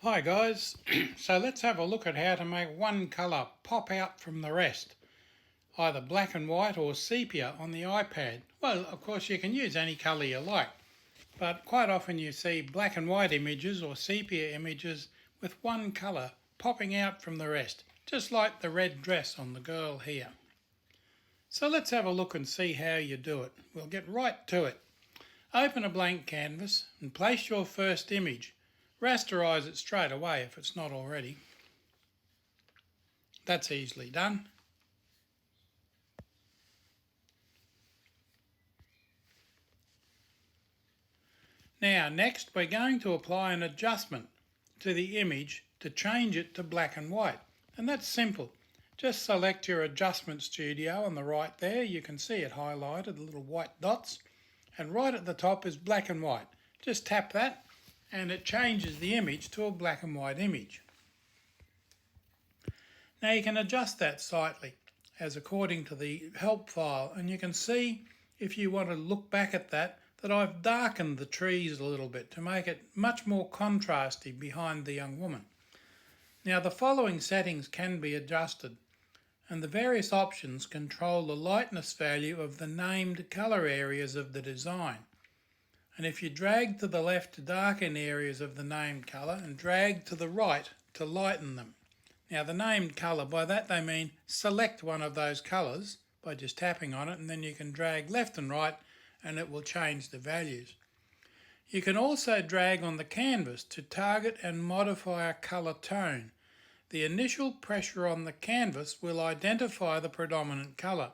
Hi guys, so let's have a look at how to make one colour pop out from the rest, either black and white or sepia on the iPad. Well, of course you can use any colour you like, but quite often you see black and white images or sepia images with one colour popping out from the rest, just like the red dress on the girl here. So let's have a look and see how you do it. We'll get right to it. Open a blank canvas and place your first image. Rasterise it straight away if it's not already. That's easily done. Now next we're going to apply an adjustment to the image to change it to black and white. And that's simple. Just select your adjustment studio on the right there. You can see it highlighted, the little white dots. And right at the top is black and white. Just tap that and it changes the image to a black and white image. Now you can adjust that slightly as according to the help file, and you can see if you want to look back at that I've darkened the trees a little bit to make it much more contrasty behind the young woman. Now the following settings can be adjusted, and the various options control the lightness value of the named colour areas of the design. And if you drag to the left to darken areas of the named colour and drag to the right to lighten them. Now the named colour, by that they mean select one of those colours by just tapping on it, and then you can drag left and right and it will change the values. You can also drag on the canvas to target and modify a colour tone. The initial pressure on the canvas will identify the predominant colour.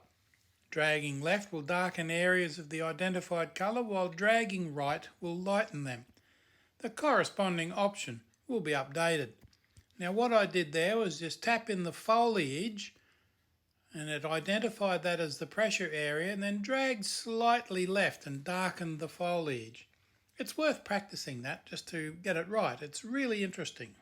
Dragging left will darken areas of the identified colour, while dragging right will lighten them. The corresponding option will be updated. Now what I did there was just tap in the foliage and it identified that as the pressure area, and then dragged slightly left and darkened the foliage. It's worth practicing that just to get it right. It's really interesting.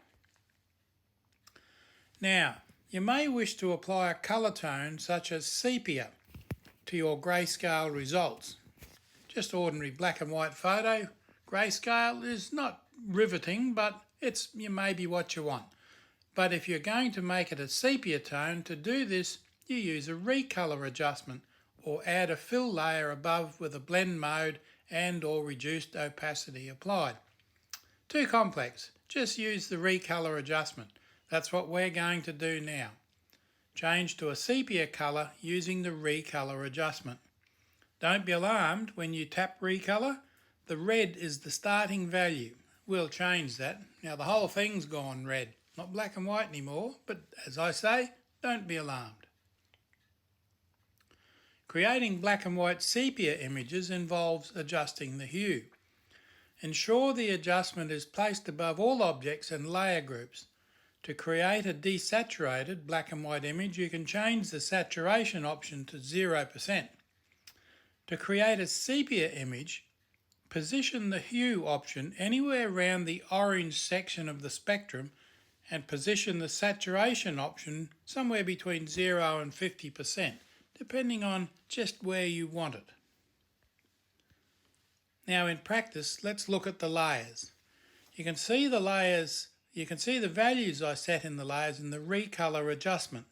Now you may wish to apply a colour tone such as sepia to your grayscale results. Just ordinary black and white photo. Grayscale is not riveting, but it's maybe what you want. But if you're going to make it a sepia tone, to do this you use a recolor adjustment or add a fill layer above with a blend mode and or reduced opacity applied. Too complex, just use the recolor adjustment. That's what we're going to do now. Change to a sepia colour using the recolor adjustment. Don't be alarmed when you tap recolor. The red is the starting value. We'll change that. Now the whole thing's gone red. Not black and white anymore, but as I say, don't be alarmed. Creating black and white sepia images involves adjusting the hue. Ensure the adjustment is placed above all objects and layer groups. To create a desaturated black and white image, you can change the saturation option to 0%. To create a sepia image, position the hue option anywhere around the orange section of the spectrum and position the saturation option somewhere between 0 and 50%, depending on just where you want it. Now in practice, let's look at the layers. You can see the layers. You can see the values I set in the layers in the recolor adjustment.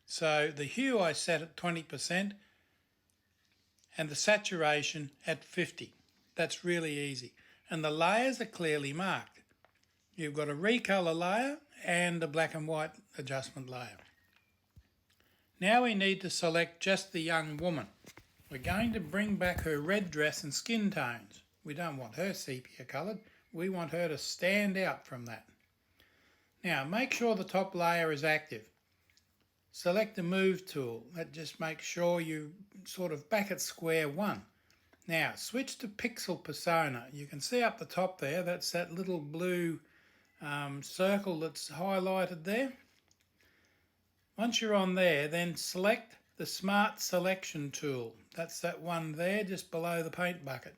So the hue I set at 20% and the saturation at 50%. That's really easy. And the layers are clearly marked. You've got a recolor layer and a black and white adjustment layer. Now we need to select just the young woman. We're going to bring back her red dress and skin tones. We don't want her sepia coloured. We want her to stand out from that. Now make sure the top layer is active. Select the move tool. That just makes sure you sort of back at square one. Now switch to pixel persona. You can see up the top there, that's that little blue circle that's highlighted there. Once you're on there, then select the smart selection tool. That's that one there just below the paint bucket.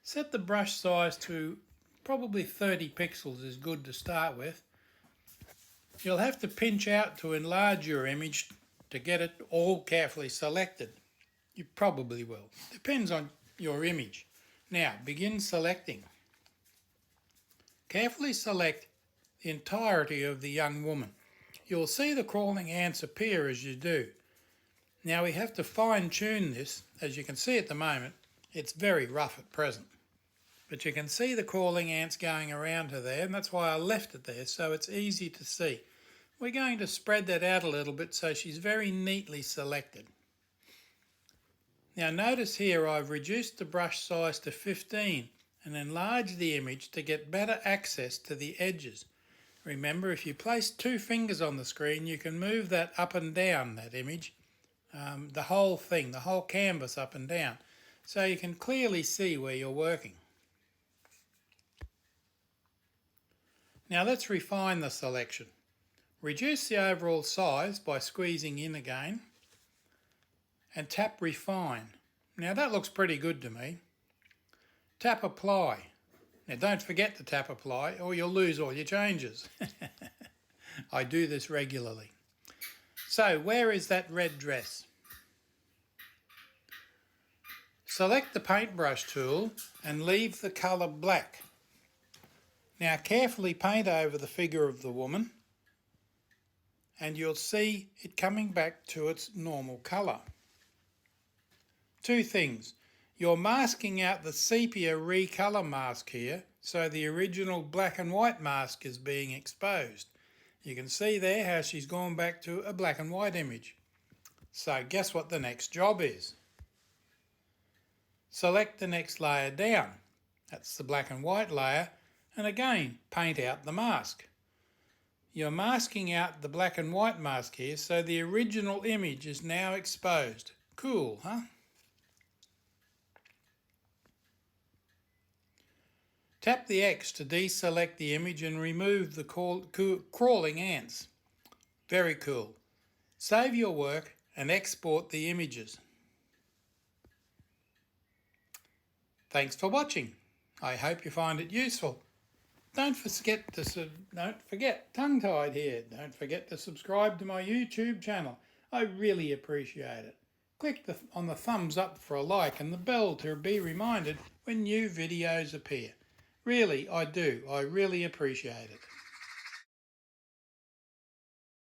Set the brush size to probably 30 pixels is good to start with. You'll have to pinch out to enlarge your image to get it all carefully selected. You probably will. Depends on your image. Now begin selecting. Carefully select the entirety of the young woman. You'll see the crawling ants appear as you do. Now we have to fine tune this. As you can see at the moment, it's very rough at present. But you can see the crawling ants going around her there, and that's why I left it there, so it's easy to see. We're going to spread that out a little bit so she's very neatly selected. Now notice here I've reduced the brush size to 15 and enlarged the image to get better access to the edges. Remember, if you place 2 fingers on the screen, you can move that up and down, that image, the whole thing, the whole canvas up and down, so you can clearly see where you're working. Now let's refine the selection. Reduce the overall size by squeezing in again and tap Refine. Now that looks pretty good to me. Tap Apply. Now don't forget to tap Apply or you'll lose all your changes. I do this regularly. So where is that red dress? Select the paintbrush tool and leave the colour black. Now carefully paint over the figure of the woman and you'll see it coming back to its normal colour. 2 things. You're masking out the sepia recolour mask here, so the original black and white mask is being exposed. You can see there how she's gone back to a black and white image. So guess what the next job is? Select the next layer down. That's the black and white layer, and again paint out the mask. You're masking out the black and white mask here, so the original image is now exposed. Cool, huh? Tap the X to deselect the image and remove the crawling ants. Very cool. Save your work and export the images. Thanks for watching. I hope you find it useful. Don't forget, tongue-tied here, don't forget to subscribe to my YouTube channel. I really appreciate it. Click on the thumbs up for a like and the bell to be reminded when new videos appear. Really, I do. I really appreciate it.